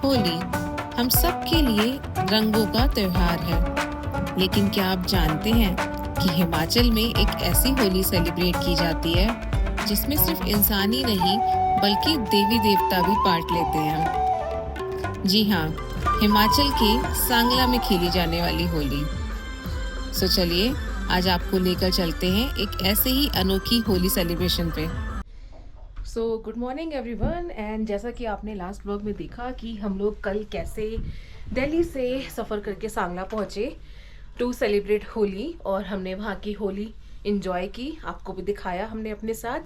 होली हम सब के लिए रंगों का त्योहार है, लेकिन क्या आप जानते हैं कि हिमाचल में एक ऐसी होली सेलिब्रेट की जाती है जिसमें सिर्फ इंसान ही नहीं बल्कि देवी देवता भी पार्ट लेते हैं। जी हाँ, हिमाचल के सांगला में खेली जाने वाली होली। चलिए आज आपको लेकर चलते हैं एक ऐसे ही अनोखी होली सेलिब्रेशन पे। Good morning everyone. एंड जैसा कि आपने लास्ट व्लॉग में देखा कि हम लोग कल कैसे दिल्ली से सफ़र करके सांगला पहुँचे टू सेलिब्रेट होली, और हमने वहाँ की होली इन्जॉय की, आपको भी दिखाया हमने अपने साथ।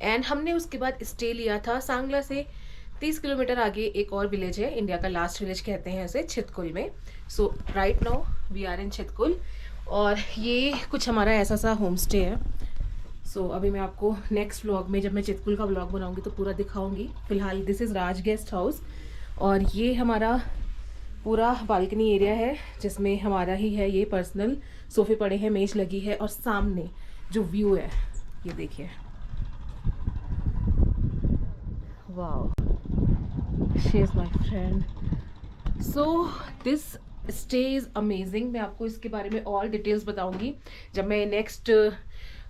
एंड हमने उसके बाद स्टे लिया था सांगला से 30 किलोमीटर आगे एक और विलेज है, इंडिया का लास्ट विलेज कहते हैं उसे, छितकुल में। So right now we are in Chitkul, और ये कुछ हमारा ऐसा सा होम स्टे है। अभी मैं आपको नेक्स्ट व्लॉग में जब मैं चितकुल का व्लॉग बनाऊंगी तो पूरा दिखाऊंगी। फिलहाल this is Raj guest house, और ये हमारा पूरा बालकनी एरिया है जिसमें हमारा ही है ये पर्सनल सोफ़े पड़े हैं, मेज लगी है, और सामने जो व्यू है ये देखिए, वाह, she is my friend. So this stay is amazing. मैं आपको इसके बारे में और डिटेल्स बताऊंगी जब मैं नेक्स्ट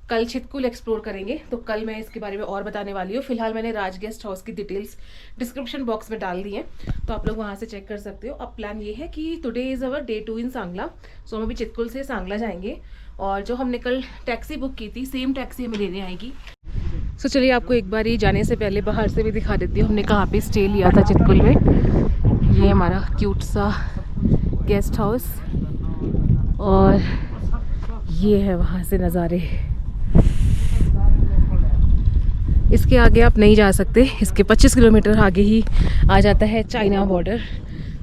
कल छितकुल एक्सप्लोर करेंगे, तो कल मैं इसके बारे में और बताने वाली हूँ। फिलहाल मैंने राज गेस्ट हाउस की डिटेल्स डिस्क्रिप्शन बॉक्स में डाल दी हैं, तो आप लोग वहाँ से चेक कर सकते हो। अब प्लान ये है कि टुडे इज़ अवर डे 2 इन सांगला। हम अभी चितकुल से सांगला जाएंगे, और जो हमने कल टैक्सी बुक की थी सेम टैक्सी हमें लेने आएगी। चलिए आपको एक बार ही जाने से पहले बाहर से भी दिखा देती हूँ हमने कहाँ पे स्टे लिया था चितकुल में। ये हमारा क्यूट सा गेस्ट हाउस, और ये है वहाँ से नज़ारे। इसके आगे आप नहीं जा सकते, इसके 25 किलोमीटर आगे ही आ जाता है China border.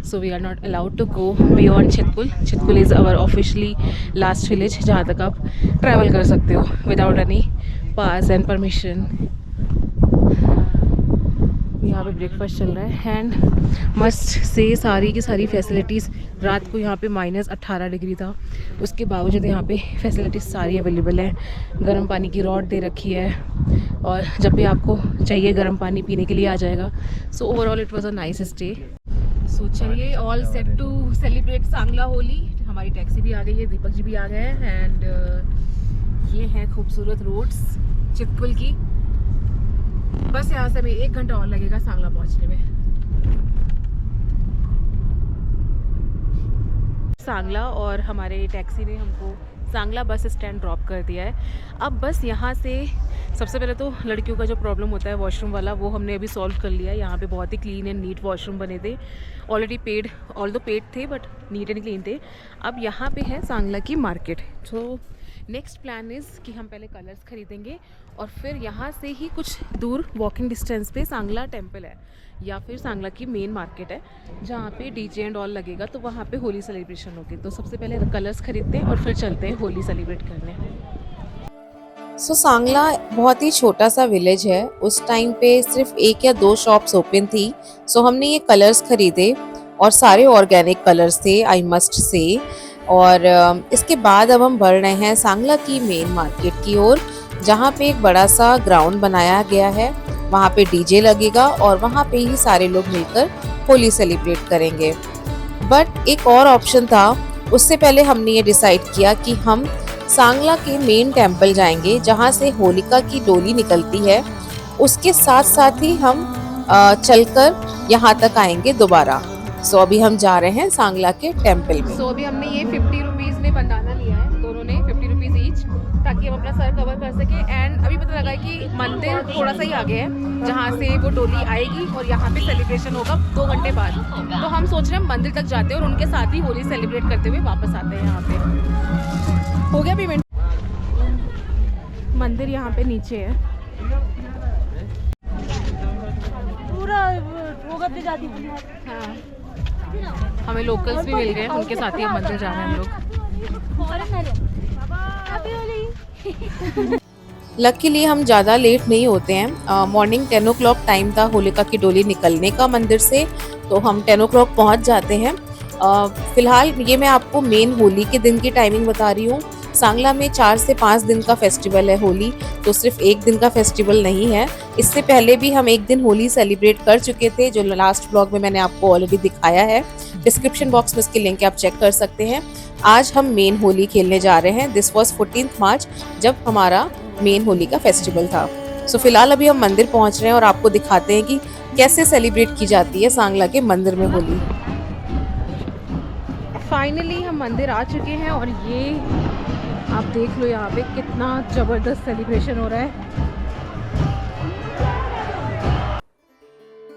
So we are not allowed to go beyond Chitkul. Chitkul is our officially last village जहाँ तक आप ट्रैवल कर सकते हो without any pass and permission. यहाँ पे ब्रेकफास्ट चल रहा है, एंड मस्ट से सारी की सारी फैसिलिटीज़। रात को यहाँ पे -18 डिग्री था, उसके बावजूद यहाँ पे फैसिलिटीज़ सारी अवेलेबल है। गर्म पानी की रॉड दे रखी है, और जब भी आपको चाहिए गर्म पानी पीने के लिए आ जाएगा। So overall it was a nice stay. So चलिए, all set to celebrate Sangla Holi. हमारी टैक्सी भी आ गई है, दीपक जी भी आ गए हैं, एंड ये हैं खूबसूरत रोड्स चितकुल की। बस यहाँ से हमें 1 घंटा और लगेगा सांगला पहुँचने में। सांगला, और हमारे टैक्सी ने हमको सांगला बस स्टैंड ड्रॉप कर दिया है। अब बस यहाँ से सबसे पहले तो लड़कियों का जो प्रॉब्लम होता है वॉशरूम वाला, वो हमने अभी सॉल्व कर लिया है। यहाँ पे बहुत ही क्लीन एंड नीट वॉशरूम बने थे, ऑलरेडी पेड, ऑल्दो पेड थे बट नीट एंड क्लीन थे। अब यहाँ पे है सांगला की market. So next plan is कि हम पहले कलर्स खरीदेंगे, और फिर यहाँ से ही कुछ दूर वॉकिंग डिस्टेंस पे सांगला टेम्पल है, या फिर सांगला की मेन मार्केट है जहाँ पे डीजे एंड ऑल लगेगा, तो वहाँ पे होली सेलिब्रेशन होगी। तो सबसे पहले कलर्स खरीदते हैं और फिर चलते हैं होली सेलिब्रेट करने। सांगला बहुत ही छोटा सा विलेज है। उस टाइम पे सिर्फ 1 या 2 शॉप्स ओपन थी। हमने ये कलर्स खरीदे, और सारे ऑर्गेनिक कलर्स थे, आई मस्ट से। और इसके बाद अब हम बढ़ रहे हैं सांगला की मेन मार्केट की ओर, जहाँ पे एक बड़ा सा ग्राउंड बनाया गया है। वहाँ पे डीजे लगेगा, और वहाँ पे ही सारे लोग मिलकर होली सेलिब्रेट करेंगे। बट एक और ऑप्शन था, उससे पहले हमने ये डिसाइड किया कि हम सांगला के मेन टेम्पल जाएंगे, जहाँ से होलिका की डोली निकलती है। उसके साथ साथ ही हम चलकर यहाँ तक आएंगे दोबारा। अभी हम जा रहे हैं सांगला के टेम्पल में। अभी हमने ये 50 रुपीज़ में बंदाना लिया है, दोनों ने 50 रुपीज़ ईच, ताकि हम अपना सर कवर कर सके। एंड अभी पता लगा है कि मंदिर थोड़ा सा ही आगे है जहाँ से वो डोली आएगी, और यहाँ पे सेलिब्रेशन होगा 2 घंटे बाद। तो हम सोच रहे हैं मंदिर तक जाते हैं और उनके साथ ही होली सेलिब्रेट करते हुए वापस आते हैं। यहाँ पे हो गया पेमेंट। मंदिर यहाँ पे नीचे है, पूरा हाँ। हमें लोकल्स भी मिल गए, उनके साथ ही हम मंदिर जा रहे हैं हम लोग। लकीली हम ज़्यादा लेट नहीं होते हैं। मॉर्निंग 10 o'clock टाइम था होलिका की डोली निकलने का मंदिर से, तो हम 10 o'clock पहुँच जाते हैं। फ़िलहाल ये मैं आपको मेन होली के दिन की टाइमिंग बता रही हूँ। सांगला में 4 से 5 दिन का फेस्टिवल है होली, तो सिर्फ एक दिन का फेस्टिवल नहीं है। इससे पहले भी हम एक दिन होली सेलिब्रेट कर चुके थे, जो लास्ट ब्लॉग में मैंने आपको ऑलरेडी दिखाया है। डिस्क्रिप्शन बॉक्स में इसकी लिंक आप चेक कर सकते हैं। आज हम मेन होली खेलने जा रहे हैं। दिस वॉज 14 मार्च जब हमारा मेन होली का फेस्टिवल था। सो फिलहाल अभी हम मंदिर पहुंच रहे हैं और आपको दिखाते हैं कि कैसे सेलिब्रेट की जाती है सांगला के मंदिर में होली। फाइनली हम मंदिर आ चुके हैं और ये आप देख लो यहाँ पे कितना ज़बरदस्त सेलिब्रेशन हो रहा है।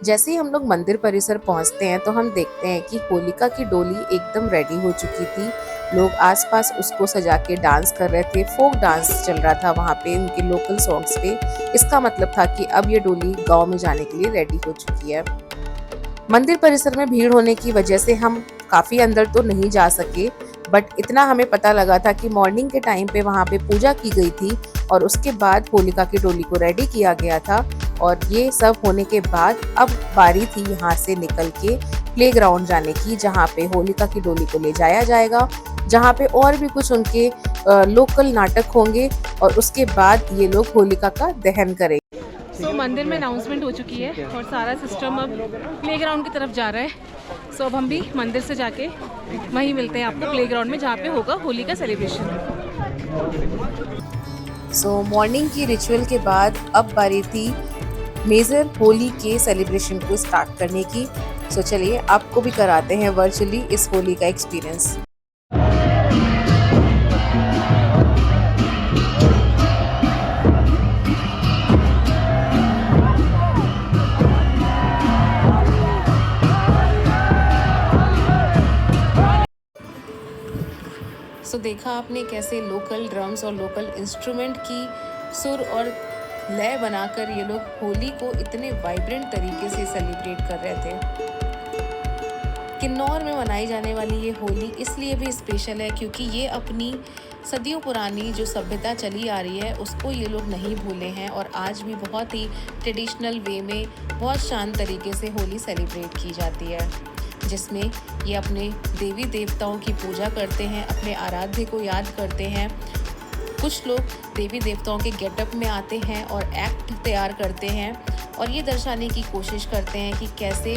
जैसे ही हम लोग मंदिर परिसर पहुंचते हैं तो हम देखते हैं कि होलिका की डोली एकदम रेडी हो चुकी थी। लोग आसपास उसको सजा के डांस कर रहे थे। फोक डांस चल रहा था वहाँ पे उनके लोकल सॉन्ग्स पे। इसका मतलब था कि अब ये डोली गांव में जाने के लिए रेडी हो चुकी है। मंदिर परिसर में भीड़ होने की वजह से हम काफ़ी अंदर तो नहीं जा सके, बट इतना हमें पता लगा था कि मॉर्निंग के टाइम पे वहाँ पे पूजा की गई थी और उसके बाद होलिका की डोली को रेडी किया गया था। और ये सब होने के बाद अब बारी थी यहाँ से निकल के प्लेग्राउंड जाने की, जहाँ पे होलिका की डोली को ले जाया जाएगा, जहाँ पे और भी कुछ उनके लोकल नाटक होंगे और उसके बाद ये लोग होलिका का दहन करेंगे। सो मंदिर में अनाउंसमेंट हो चुकी है और सारा सिस्टम अब प्लेग्राउंड की तरफ जा रहा है। सो अब हम भी मंदिर से जाके वहीं मिलते हैं आपको प्लेग्राउंड में, जहाँ पे होगा होली का सेलिब्रेशन। सो मॉर्निंग की रिचुअल के बाद अब बारी थी मेजर होली के सेलिब्रेशन को स्टार्ट करने की। सो चलिए आपको भी कराते हैं वर्चुअली इस होली का एक्सपीरियंस। सो देखा आपने कैसे लोकल ड्रम्स और लोकल इंस्ट्रूमेंट की सुर और लय बनाकर ये लोग होली को इतने वाइब्रेंट तरीके से सेलिब्रेट कर रहे थे। किन्नौर में मनाई जाने वाली ये होली इसलिए भी स्पेशल है क्योंकि ये अपनी सदियों पुरानी जो सभ्यता चली आ रही है उसको ये लोग नहीं भूले हैं और आज भी बहुत ही ट्रेडिशनल वे में बहुत शांत तरीके से होली सेलिब्रेट की जाती है, जिसमें ये अपने देवी देवताओं की पूजा करते हैं, अपने आराध्य को याद करते हैं। कुछ लोग देवी देवताओं के गेटअप में आते हैं और एक्ट तैयार करते हैं और ये दर्शाने की कोशिश करते हैं कि कैसे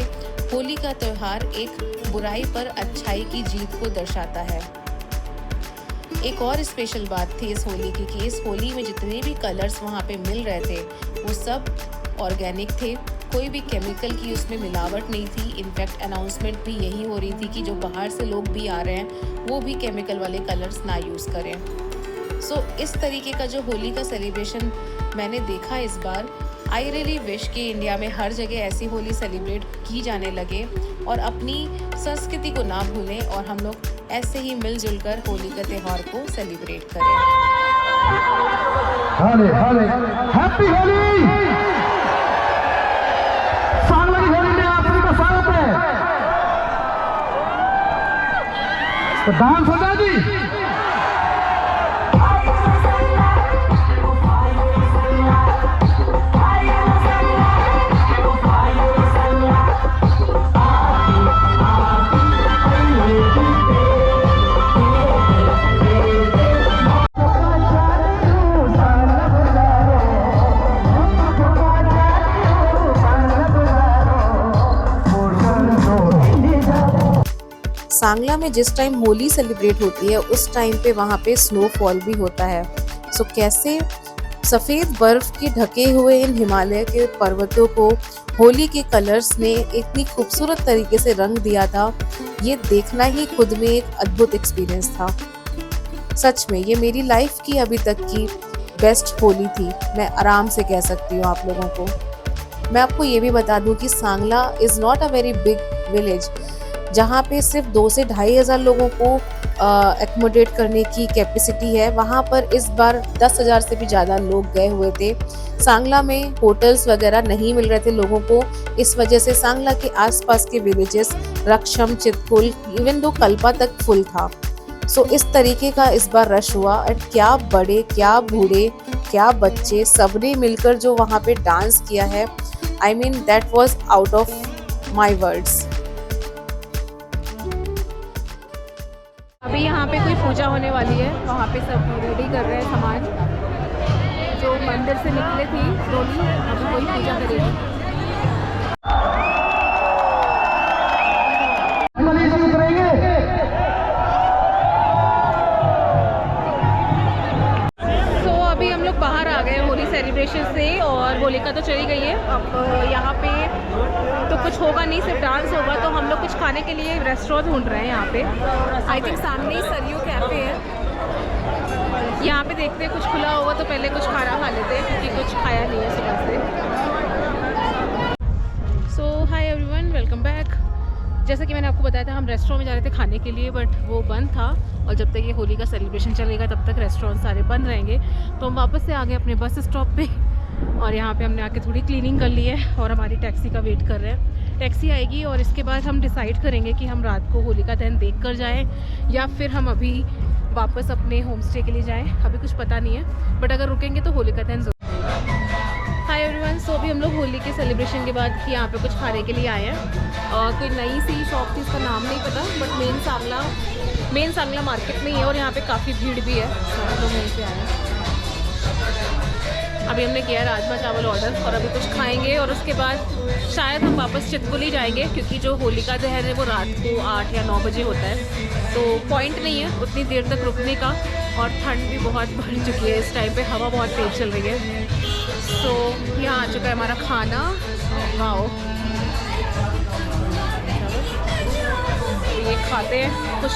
होली का त्यौहार एक बुराई पर अच्छाई की जीत को दर्शाता है। एक और स्पेशल बात थी इस होली की कि इस होली में जितने भी कलर्स वहाँ पे मिल रहे थे वो सब ऑर्गेनिक थे, कोई भी केमिकल की उसमें मिलावट नहीं थी। इनफैक्ट अनाउंसमेंट भी यही हो रही थी कि जो बाहर से लोग भी आ रहे हैं वो भी केमिकल वाले कलर्स ना यूज़ करें। सो इस तरीके का जो होली का सेलिब्रेशन मैंने देखा इस बार, आई रियली विश कि इंडिया में हर जगह ऐसी होली सेलिब्रेट की जाने लगे और अपनी संस्कृति को ना भूलें और हम लोग ऐसे ही मिलजुल कर होली के त्यौहार को सेलिब्रेट करें। हैप्पी होली! सांगला की होली में आप सभी का स्वागत है। तो डांस हो जाए जी। सांगला में जिस टाइम होली सेलिब्रेट होती है उस टाइम पे वहाँ पे स्नोफॉल भी होता है। सो कैसे सफ़ेद बर्फ के ढके हुए इन हिमालय के पर्वतों को होली के कलर्स ने इतनी खूबसूरत तरीके से रंग दिया था, ये देखना ही खुद में एक अद्भुत एक्सपीरियंस था। सच में ये मेरी लाइफ की अभी तक की बेस्ट होली थी, मैं आराम से कह सकती हूँ आप लोगों को। मैं आपको ये भी बता दूँ कि Sangla is not a very big village, जहाँ पे सिर्फ 2 से 2,500 लोगों को एकोमोडेट करने की कैपेसिटी है, वहाँ पर इस बार 10,000 से भी ज़्यादा लोग गए हुए थे। सांगला में होटल्स वगैरह नहीं मिल रहे थे लोगों को, इस वजह से सांगला के आसपास के villages Raksham, Chitkul, even though Kalpa तक फुल था। सो इस तरीके का इस बार रश हुआ और क्या बड़े, क्या बूढ़े, क्या बच्चे, सबने मिलकर जो वहाँ पे डांस किया है, I mean that was out of my words. आप अभी यहाँ पे कोई पूजा होने वाली है, वहाँ पे सब रेडी कर रहे हैं सामान। जो मंदिर से निकले थी डोली, अभी कोई पूजा करेगी। तो अभी हम लोग बाहर आ गए होली सेलिब्रेशन से, और होलिका तो चली गई है। अब यहाँ पे तो कुछ होगा नहीं, सिर्फ डांस होगा। तो हम लोग कुछ खाने के लिए रेस्टोरेंट ढूंढ रहे हैं यहाँ पे। आई थिंक सामने ही सरयू कैफ़े है, यहाँ पे देखते हैं कुछ खुला होगा तो पहले कुछ खाना खा लेते हैं, क्योंकि कुछ खाया नहीं है सुबह से। सो हाय एवरीवन, वेलकम बैक। जैसा कि मैंने आपको बताया था, हम रेस्टोरेंट में जा रहे थे खाने के लिए, बट वो बंद था। और जब तक ये होली का सेलिब्रेशन चलेगा तब तक रेस्टोरेंट सारे बंद रहेंगे। तो हम वापस से आ गए अपने बस स्टॉप पे, और यहाँ पे हमने आके थोड़ी क्लीनिंग कर ली है और हमारी टैक्सी का वेट कर रहे हैं। टैक्सी आएगी और इसके बाद हम डिसाइड करेंगे कि हम रात को होलिका दहन देख कर जाएँ, या फिर हम अभी वापस अपने होम स्टे के लिए जाएं। अभी कुछ पता नहीं है, बट अगर रुकेंगे तो होलिका दहन जरूर। हाय एवरीवन, सो अभी हम लोग होली के सेलिब्रेशन के बाद यहाँ पे कुछ खाने के लिए आए हैं। और कोई नई सी शॉप थी, इसका नाम नहीं पता, बट मेन सांगला मार्केट में ही है, और यहाँ पे काफ़ी भीड़ भी है, सारे लोग यहीं पे आए हैं। अभी हमने किया राजमा चावल ऑर्डर, और अभी कुछ खाएंगे और उसके बाद शायद हम वापस चितकुल ही जाएंगे, क्योंकि जो होलिका दहन है वो रात को 8 या 9 बजे होता है। तो पॉइंट नहीं है उतनी देर तक रुकने का, और ठंड भी बहुत बढ़ चुकी है इस टाइम पे, हवा बहुत तेज़ चल रही है। तो यहाँ आ चुका है हमारा खाना। वाओ, ये खाते हैं, कुछ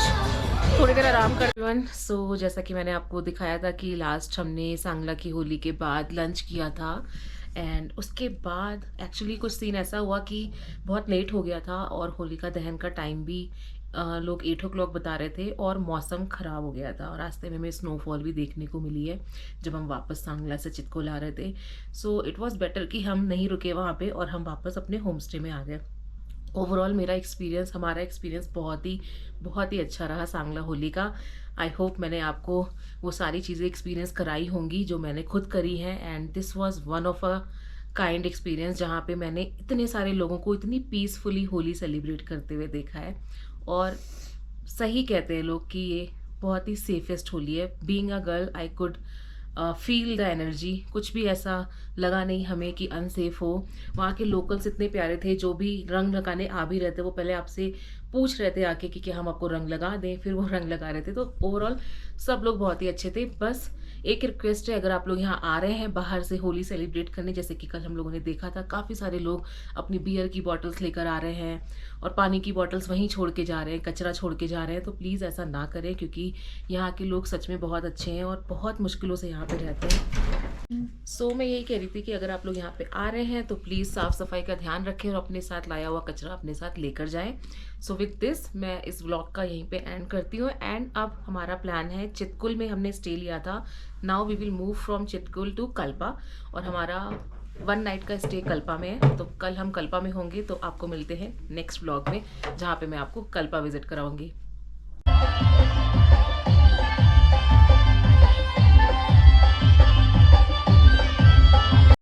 थोड़ी देर आराम कर। सो जैसा कि मैंने आपको दिखाया था कि लास्ट हमने सांगला की होली के बाद लंच किया था, एंड उसके बाद एक्चुअली कुछ सीन ऐसा हुआ कि बहुत लेट हो गया था, और होलिका दहन का टाइम भी लोग 8 o'clock बता रहे थे, और मौसम ख़राब हो गया था, और रास्ते में हमें स्नोफॉल भी देखने को मिली है जब हम वापस सांगला से चितकुल आ रहे थे। सो इट वाज बेटर कि हम नहीं रुके वहाँ पे, और हम वापस अपने होम स्टे में आ गए। ओवरऑल हमारा एक्सपीरियंस बहुत ही अच्छा रहा सांगला होली का। आई होप मैंने आपको वो सारी चीज़ें एक्सपीरियंस कराई होंगी जो मैंने खुद करी हैं, and this was one of a kind experience, जहाँ पे मैंने इतने सारे लोगों को इतनी पीसफुली होली सेलिब्रेट करते हुए देखा है। और सही कहते हैं लोग कि ये बहुत ही सेफेस्ट होली है। Being a girl I could feel the energy, कुछ भी ऐसा लगा नहीं हमें कि अनसेफ हो। वहाँ के लोकल्स इतने प्यारे थे, जो भी रंग लगाने आ भी रहते वो पहले आपसे पूछ रहे थे आके कि हम आपको रंग लगा दें, फिर वो रंग लगा रहे थे। तो ओवरऑल सब लोग बहुत ही अच्छे थे। बस एक रिक्वेस्ट है, अगर आप लोग यहाँ आ रहे हैं बाहर से होली सेलिब्रेट करने, जैसे कि कल हम लोगों ने देखा था काफ़ी सारे लोग अपनी बियर की बॉटल्स लेकर आ रहे हैं और पानी की बॉटल्स वहीं छोड़ के जा रहे हैं, कचरा छोड़ के जा रहे हैं, तो प्लीज़ ऐसा ना करें, क्योंकि यहाँ के लोग सच में बहुत अच्छे हैं और बहुत मुश्किलों से यहाँ पे रहते हैं। सो मैं यही कह रही थी कि अगर आप लोग यहाँ पे आ रहे हैं तो प्लीज़ साफ़ सफाई का ध्यान रखें और अपने साथ लाया हुआ कचरा अपने साथ लेकर जाएं। सो विद दिस मैं इस व्लॉग का यहीं पे एंड करती हूँ। एंड अब हमारा प्लान है, चितकुल में हमने स्टे लिया था, now we will move from Chitkul to Kalpa, और हमारा 1 नाइट का स्टे कल्पा में है। तो कल हम कल्पा में होंगे, तो आपको मिलते हैं नेक्स्ट व्लॉग में, जहाँ पे मैं आपको कल्पा विजिट कराऊंगी।